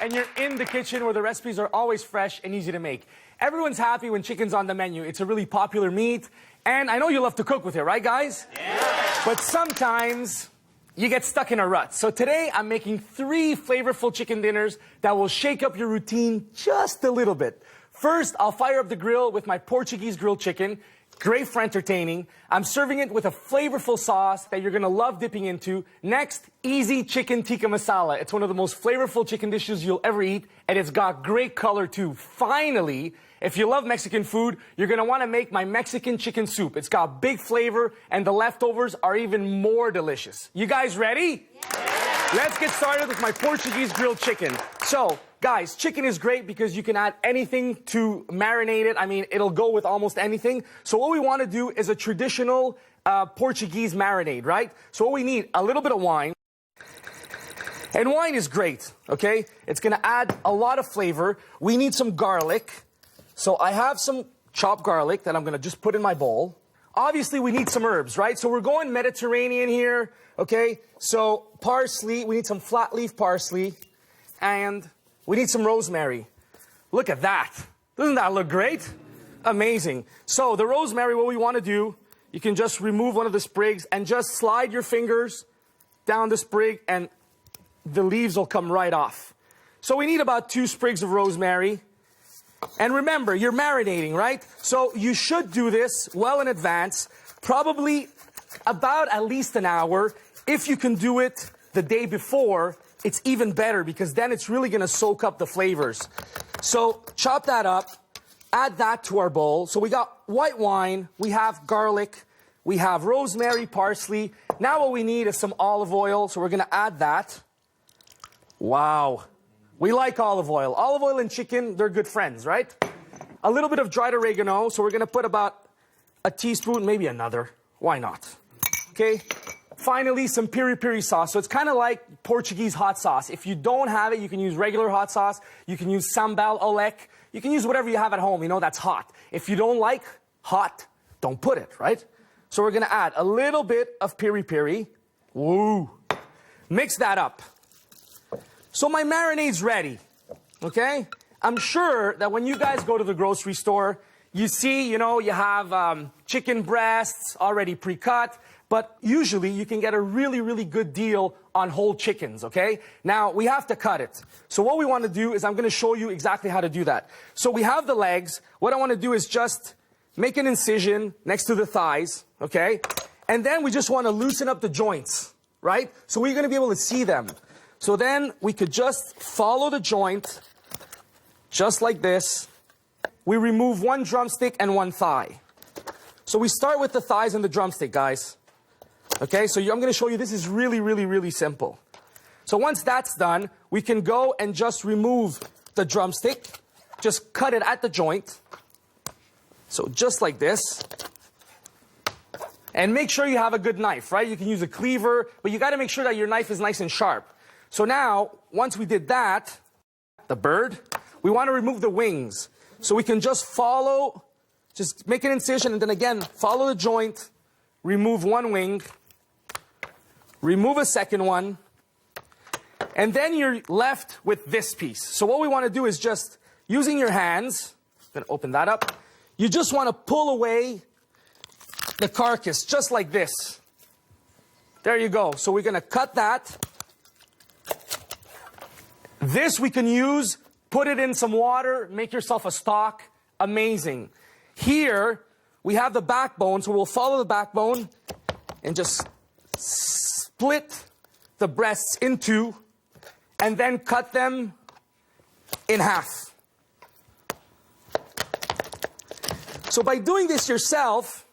and you're in the kitchen where the recipes are always fresh and easy to make. Everyone's happy when chicken's on the menu. It's a really popular meat, and I know you love to cook with it, right, guys? Yeah. But sometimes you get stuck in a rut. So today I'm making 3 flavorful chicken dinners that will shake up your routine just a little bit. First, I'll fire up the grill with my Portuguese grilled chicken. Great for entertaining. I'm serving it with a flavorful sauce that you're gonna love dipping into. Next, easy chicken tikka masala. It's one of the most flavorful chicken dishes you'll ever eat, and it's got great color too. Finally, if you love Mexican food, you're gonna wanna make my Mexican chicken soup. It's got big flavor, and the leftovers are even more delicious. You guys ready? Yeah. Let's get started with my Portuguese grilled chicken. So, guys, chicken is great because you can add anything to marinate it. I mean, it'll go with almost anything. So what we want to do is a traditional Portuguese marinade, right? So what we need, a little bit of wine. And wine is great, okay? It's going to add a lot of flavor. We need some garlic. So I have some chopped garlic that I'm going to just put in my bowl. Obviously, we need some herbs, right? So we're going Mediterranean here, okay? So parsley, we need some flat leaf parsley. And we need some rosemary. Look at that. Doesn't that look great? Amazing. So the rosemary, what we want to do, you can just remove one of the sprigs and just slide your fingers down the sprig and the leaves will come right off. So we need about 2 sprigs of rosemary. And remember, you're marinating, right? So you should do this well in advance, probably about at least an hour. If you can do it the day before, it's even better because then it's really going to soak up the flavors. So chop that up, add that to our bowl. So we got white wine, we have garlic, we have rosemary, parsley. Now what we need is some olive oil, so we're going to add that. Wow. We like olive oil. Olive oil and chicken, they're good friends, right? A little bit of dried oregano, so we're going to put about a teaspoon, maybe another. Why not? Okay. Finally, some piri-piri sauce. So it's kind of like Portuguese hot sauce. If you don't have it, you can use regular hot sauce. You can use sambal olek. You can use whatever you have at home, you know, that's hot. If you don't like hot, don't put it, right? So we're going to add a little bit of piri-piri. Woo. Mix that up. So my marinade's ready, okay? I'm sure that when you guys go to the grocery store, you see, you know, you have chicken breasts already pre-cut. But usually you can get a really, really good deal on whole chickens, okay? Now, we have to cut it. So what we want to do is I'm going to show you exactly how to do that. So we have the legs. What I want to do is just make an incision next to the thighs, okay? And then we just want to loosen up the joints, right? So we're going to be able to see them. So then we could just follow the joint, just like this. We remove 1 drumstick and 1 thigh. So we start with the thighs and the drumstick, guys. Okay, so I'm going to show you this is really, really, really simple. So once that's done, we can go and just remove the drumstick. Just cut it at the joint. So just like this. And make sure you have a good knife, right? You can use a cleaver, but you got to make sure that your knife is nice and sharp. So now, once we did that, the bird, we want to remove the wings. So we can just follow, just make an incision, and then again, follow the joint, remove 1 wing, remove a second one, and then you're left with this piece. So what we want to do is just, using your hands, I'm going to open that up, you just want to pull away the carcass, just like this. There you go. So we're going to cut that. This we can use, put it in some water, make yourself a stock. Amazing. Here, we have the backbone, so we'll follow the backbone and just split the breasts in 2 and then cut them in half. So by doing this yourself,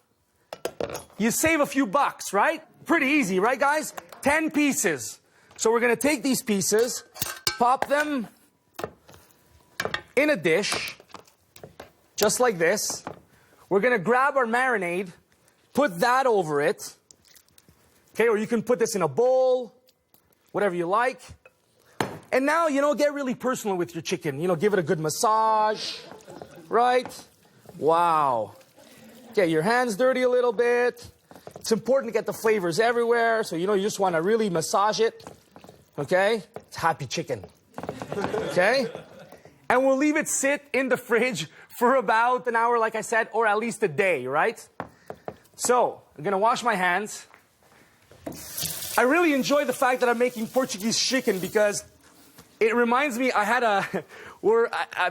you save a few bucks, right? Pretty easy, right, guys? 10 pieces. So we're going to take these pieces, pop them in a dish, just like this. We're going to grab our marinade, put that over it. Okay, or you can put this in a bowl, whatever you like. And now, you know, get really personal with your chicken. You know, give it a good massage, right? Wow. Get your hands dirty a little bit. It's important to get the flavors everywhere. So, you know, you just want to really massage it. Okay? It's happy chicken. Okay? And we'll leave it sit in the fridge for about an hour, like I said, or at least a day, right? So, I'm gonna wash my hands. I really enjoy the fact that I'm making Portuguese chicken because it reminds me, I had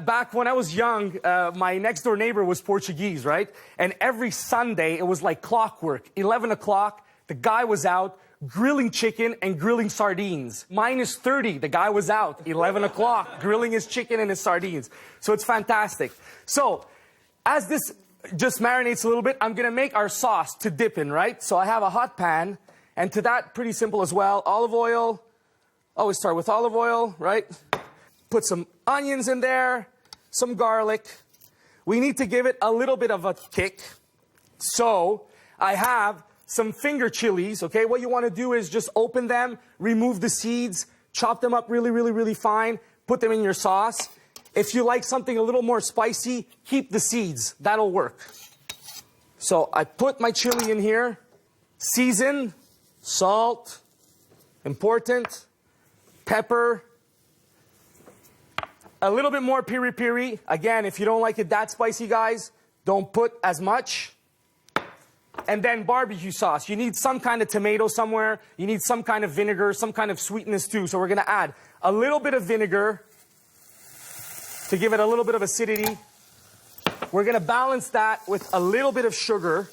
back when I was young, my next door neighbor was Portuguese, right? And every Sunday, it was like clockwork. 11 o'clock, the guy was out grilling chicken and grilling sardines. -30, the guy was out. 11 o'clock, grilling his chicken and his sardines. So it's fantastic. So, as this just marinates a little bit, I'm gonna make our sauce to dip in, right? So I have a hot pan, and to that, pretty simple as well. Olive oil. Always start with olive oil, right? Put some onions in there, some garlic. We need to give it a little bit of a kick. So I have some finger chilies, okay? What you want to do is just open them, remove the seeds, chop them up really, really, really fine, put them in your sauce. If you like something a little more spicy, keep the seeds. That'll work. So I put my chili in here, season, salt, important, pepper, a little bit more piri-piri. Again, if you don't like it that spicy, guys, don't put as much. And then barbecue sauce. You need some kind of tomato somewhere. You need some kind of vinegar, some kind of sweetness too. So we're going to add a little bit of vinegar to give it a little bit of acidity. We're going to balance that with a little bit of sugar.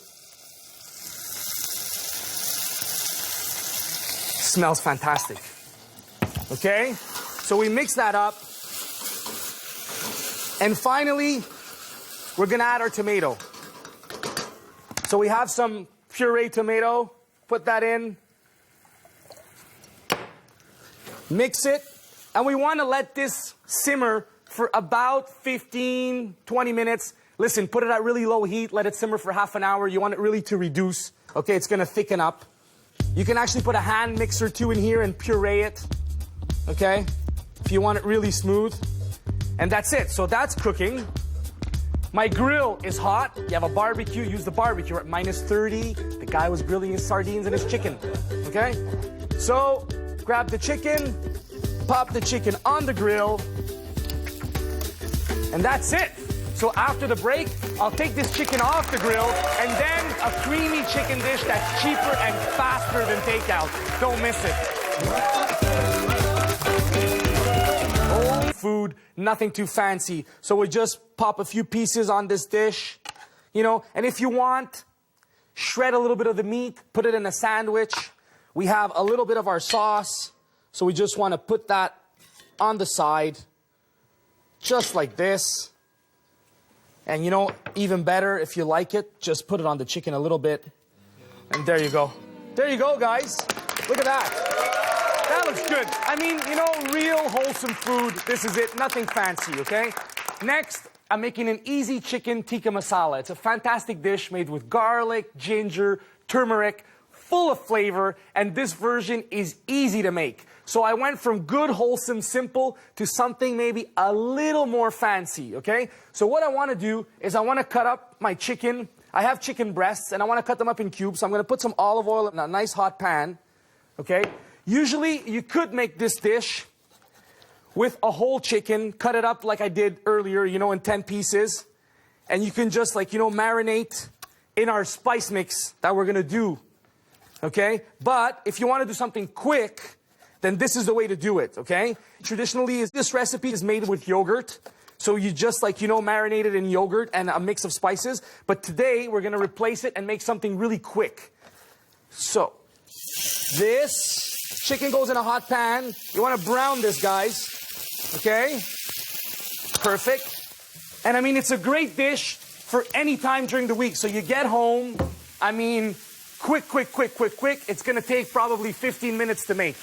Smells fantastic. Okay? So we mix that up. And finally, we're going to add our tomato. So we have some puree tomato. Put that in. Mix it. And we want to let this simmer for about 15, 20 minutes. Listen, put it at really low heat. Let it simmer for half an hour. You want it really to reduce. Okay, it's going to thicken up. You can actually put a hand mixer too in here and puree it. Okay? If you want it really smooth. And that's it. So that's cooking. My grill is hot. You have a barbecue, use the barbecue at -30. The guy was grilling his sardines and his chicken. Okay? So, grab the chicken, pop the chicken on the grill, and that's it. So after the break, I'll take this chicken off the grill, and then a creamy chicken dish that's cheaper and faster than takeout. Don't miss it. Food, nothing too fancy. So we just pop a few pieces on this dish, you know, and if you want, shred a little bit of the meat, put it in a sandwich. We have a little bit of our sauce, so we just want to put that on the side, just like this. And you know, even better, if you like it, just put it on the chicken a little bit. And there you go. There you go, guys. Look at that. That looks good. I mean, you know, real wholesome food. This is it. Nothing fancy, okay? Next, I'm making an easy chicken tikka masala. It's a fantastic dish made with garlic, ginger, turmeric, full of flavor, and this version is easy to make. So I went from good, wholesome, simple to something maybe a little more fancy, okay? So what I want to do is I want to cut up my chicken. I have chicken breasts, and I want to cut them up in cubes. So I'm going to put some olive oil in a nice hot pan, okay? Usually, you could make this dish with a whole chicken, cut it up like I did earlier, you know, in 10 pieces. And you can just, like, you know, marinate in our spice mix that we're going to do, okay? But if you want to do something quick, then this is the way to do it, okay? Traditionally, this recipe is made with yogurt. So you just, like, you know, marinate it in yogurt and a mix of spices. But today, we're going to replace it and make something really quick. So, this chicken goes in a hot pan. You want to brown this, guys. Okay? Perfect. And I mean, it's a great dish for any time during the week. So you get home, I mean, quick. It's going to take probably 15 minutes to make.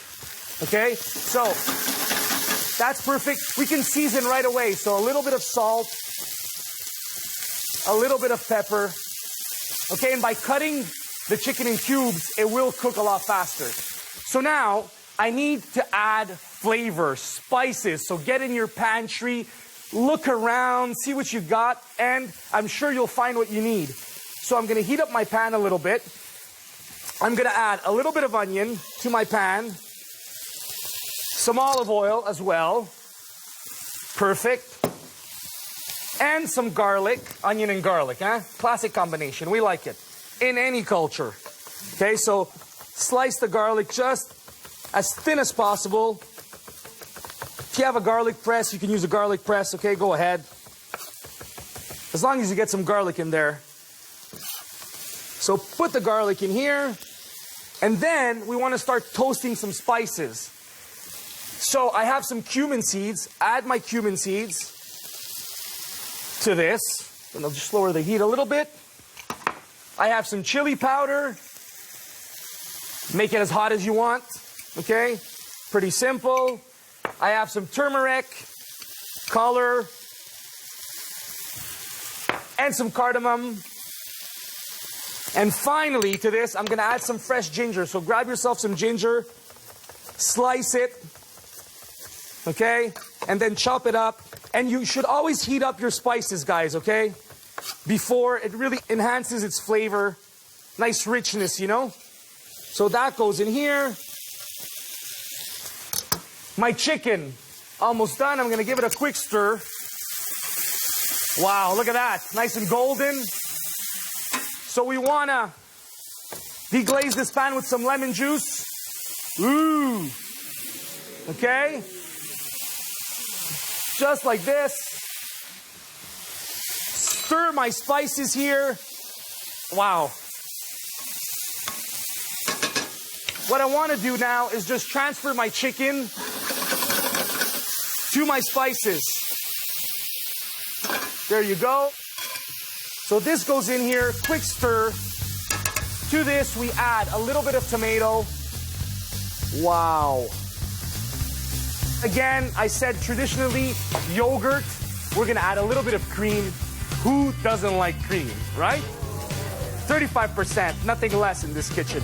Okay? So, that's perfect. We can season right away. So a little bit of salt, a little bit of pepper. Okay, and by cutting the chicken in cubes, it will cook a lot faster. So now, I need to add flavor, spices. So get in your pantry, look around, see what you got, and I'm sure you'll find what you need. So I'm going to heat up my pan a little bit. I'm going to add a little bit of onion to my pan, some olive oil as well. Perfect. And some garlic, onion and garlic, huh? Classic combination, we like it. In any culture. Okay, so slice the garlic just as thin as possible. If you have a garlic press, you can use a garlic press, okay, go ahead. As long as you get some garlic in there. So put the garlic in here, and then we want to start toasting some spices. So I have some cumin seeds, add my cumin seeds to this, and I'll just lower the heat a little bit. I have some chili powder. Make it as hot as you want, okay? Pretty simple. I have some turmeric, color, and some cardamom. And finally, to this, I'm gonna add some fresh ginger. So grab yourself some ginger, slice it, okay? And then chop it up. And you should always heat up your spices, guys, okay? Before, it really enhances its flavor. Nice richness, you know? So that goes in here. My chicken, almost done. I'm gonna give it a quick stir. Wow, look at that. Nice and golden. So we wanna deglaze this pan with some lemon juice. Ooh. Okay? Just like this. Stir my spices here. Wow. What I want to do now is just transfer my chicken to my spices. There you go. So this goes in here, quick stir. To this we add a little bit of tomato. Wow. Again, I said traditionally yogurt. We're gonna add a little bit of cream. Who doesn't like cream, right? 35%, nothing less in this kitchen.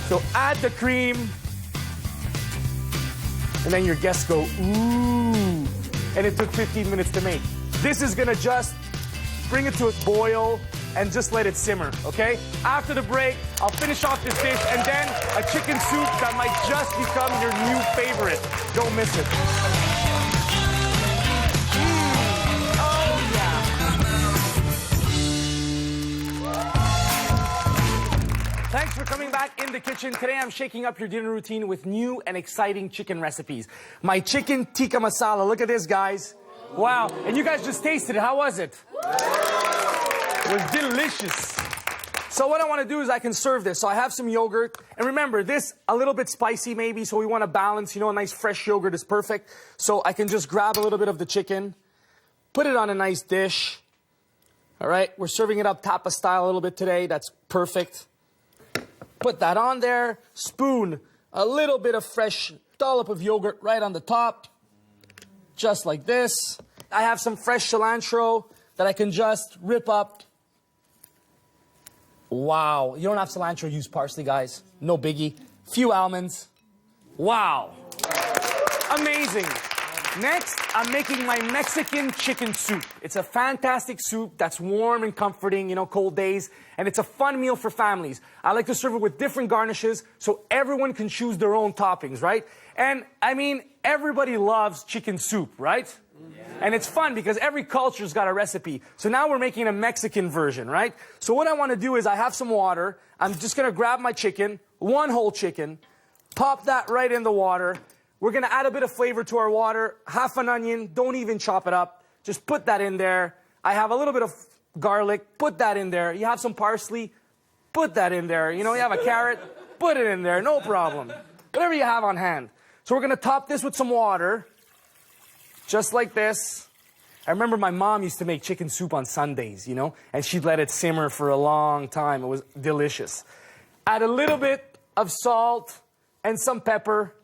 So add the cream. And then your guests go, ooh. And it took 15 minutes to make. This is gonna just bring it to a boil and just let it simmer, okay? After the break, I'll finish off this dish and then a chicken soup that might just become your new favorite. Don't miss it. Oh, yeah. Thanks for coming back in the kitchen. Today I'm shaking up your dinner routine with new and exciting chicken recipes. My chicken tikka masala. Look at this, guys. Wow. And you guys just tasted it. How was it? It was delicious. So what I want to do is I can serve this. So I have some yogurt. And remember, this a little bit spicy maybe, so we want to balance. You know, a nice fresh yogurt is perfect. So I can just grab a little bit of the chicken, put it on a nice dish. All right, we're serving it up tapa style a little bit today. That's perfect. Put that on there. Spoon a little bit of fresh dollop of yogurt right on the top. Just like this. I have some fresh cilantro that I can just rip up. Wow. You don't have cilantro, use parsley, guys. No biggie. Few almonds. Wow. Amazing. Next, I'm making my Mexican chicken soup. It's a fantastic soup that's warm and comforting, you know, cold days. And it's a fun meal for families. I like to serve it with different garnishes so everyone can choose their own toppings, right? And, I mean, everybody loves chicken soup, right? Yeah. And it's fun because every culture's got a recipe. So now we're making a Mexican version, right? So what I want to do is I have some water. I'm just going to grab my chicken, one whole chicken, pop that right in the water. We're going to add a bit of flavor to our water, half an onion, don't even chop it up. Just put that in there. I have a little bit of garlic, put that in there. You have some parsley, put that in there. You know, you have a carrot, put it in there, no problem. Whatever you have on hand. So we're going to top this with some water, just like this. I remember my mom used to make chicken soup on Sundays, you know, and she'd let it simmer for a long time. It was delicious. Add a little bit of salt and some pepper.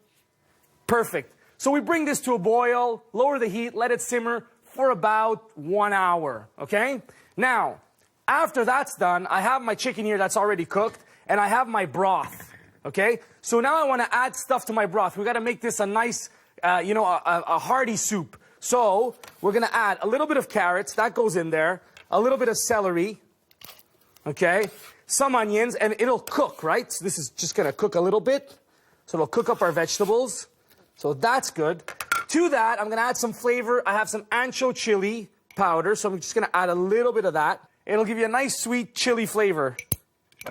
Perfect. So we bring this to a boil, lower the heat, let it simmer for about 1 hour, okay? Now, after that's done, I have my chicken here that's already cooked, and I have my broth, okay? So now I want to add stuff to my broth. We got to make this a nice, you know, a hearty soup. So we're going to add a little bit of carrots, that goes in there, a little bit of celery, okay? Some onions, and it'll cook, right? So this is just going to cook a little bit, so it'll cook up our vegetables. So that's good. To that, I'm gonna add some flavor. I have some ancho chili powder, so I'm just gonna add a little bit of that. It'll give you a nice sweet chili flavor.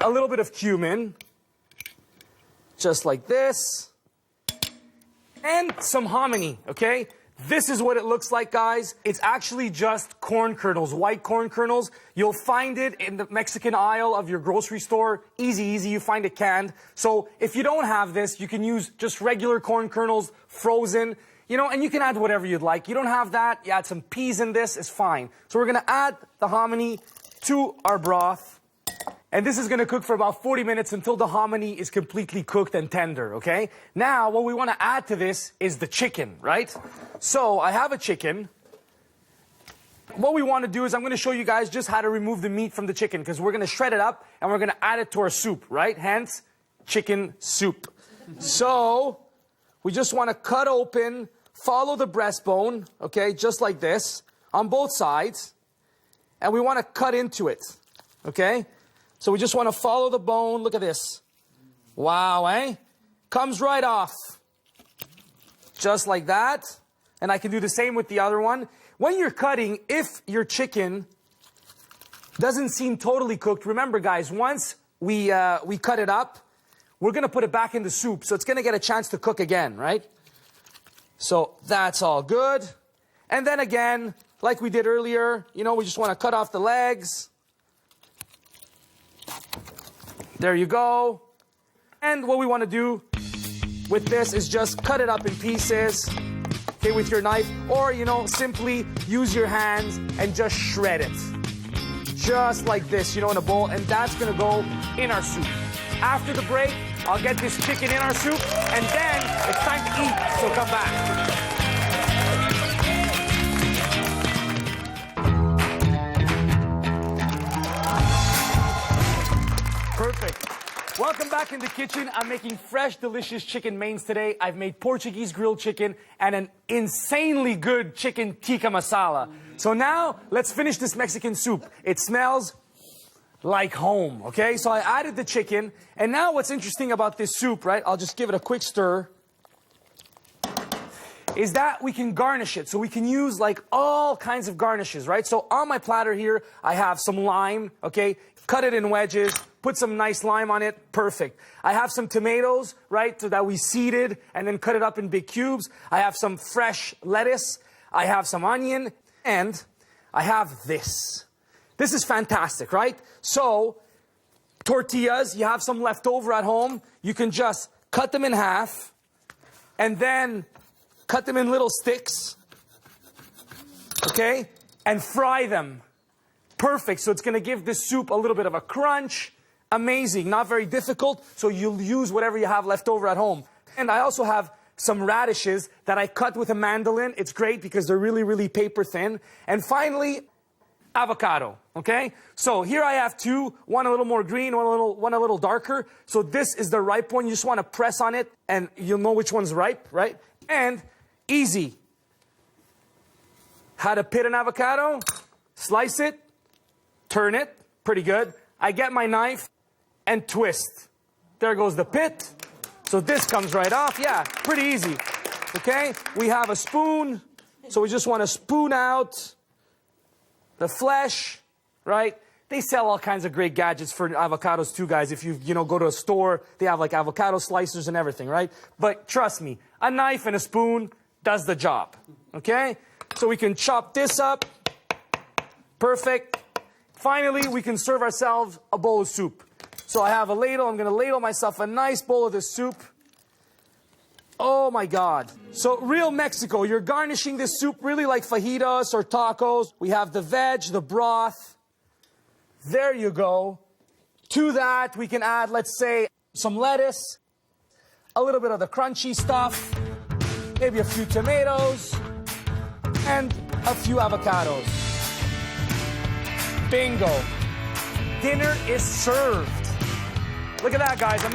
A little bit of cumin, just like this. And some hominy, okay? This is what it looks like, guys. It's actually just corn kernels, white corn kernels. You'll find it in the Mexican aisle of your grocery store. Easy, easy, you find it canned. So if you don't have this, you can use just regular corn kernels, frozen, you know, and you can add whatever you'd like. You don't have that, you add some peas in this, it's fine. So we're gonna add the hominy to our broth. And this is gonna cook for about 40 minutes until the hominy is completely cooked and tender, okay? Now, what we wanna add to this is the chicken, right? So, I have a chicken. What we wanna do is I'm gonna show you guys just how to remove the meat from the chicken, because we're gonna shred it up and we're gonna add it to our soup, right? Hence, chicken soup. So, we just wanna cut open, follow the breastbone, okay, just like this, on both sides, and we wanna cut into it, okay? So we just want to follow the bone. Look at this. Wow, eh? Comes right off. Just like that. And I can do the same with the other one. When you're cutting, if your chicken doesn't seem totally cooked, remember guys, once we cut it up, we're going to put it back in the soup. So it's going to get a chance to cook again, right? So that's all good. And then again, like we did earlier, you know, we just want to cut off the legs. There you go. And what we want to do with this is just cut it up in pieces, okay, with your knife, or, you know, simply use your hands and just shred it. Just like this, you know, in a bowl, and that's going to go in our soup. After the break, I'll get this chicken in our soup, and then it's time to eat, so come back. Perfect. Welcome back in the kitchen. I'm making fresh, delicious chicken mains today. I've made Portuguese grilled chicken and an insanely good chicken tikka masala. So now, let's finish this Mexican soup. It smells like home, okay? So I added the chicken, and now what's interesting about this soup, right? I'll just give it a quick stir. Is that we can garnish it. So we can use like all kinds of garnishes, right? So on my platter here, I have some lime, okay? Cut it in wedges, put some nice lime on it, perfect. I have some tomatoes, right, so that we seeded and then cut it up in big cubes. I have some fresh lettuce. I have some onion, and I have this. This is fantastic, right? So, tortillas, you have some left over at home. You can just cut them in half and then cut them in little sticks, okay, and fry them. Perfect. So it's going to give this soup a little bit of a crunch. Amazing. Not very difficult. So you'll use whatever you have left over at home. And I also have some radishes that I cut with a mandolin. It's great because they're really, really paper thin. And finally, avocado. Okay? So here I have two. One a little more green, one a little darker. So this is the ripe one. You just want to press on it and you'll know which one's ripe, right? And easy. How to pit an avocado? Slice it. Turn it, pretty good. I get my knife and twist. There goes the pit. So this comes right off. Yeah, pretty easy. Okay, we have a spoon. So we just want to spoon out the flesh, right? They sell all kinds of great gadgets for avocados too, guys. If you go to a store, they have like avocado slicers and everything, right? But trust me, a knife and a spoon does the job, okay? So we can chop this up. Perfect. Finally, we can serve ourselves a bowl of soup. So I have a ladle. I'm going to ladle myself a nice bowl of this soup. Oh my God. So real Mexico, you're garnishing this soup really like fajitas or tacos. We have the veg, the broth. There you go. To that, we can add, let's say, some lettuce, a little bit of the crunchy stuff, maybe a few tomatoes, and a few avocados. Bingo. Dinner is served. Look at that, guys.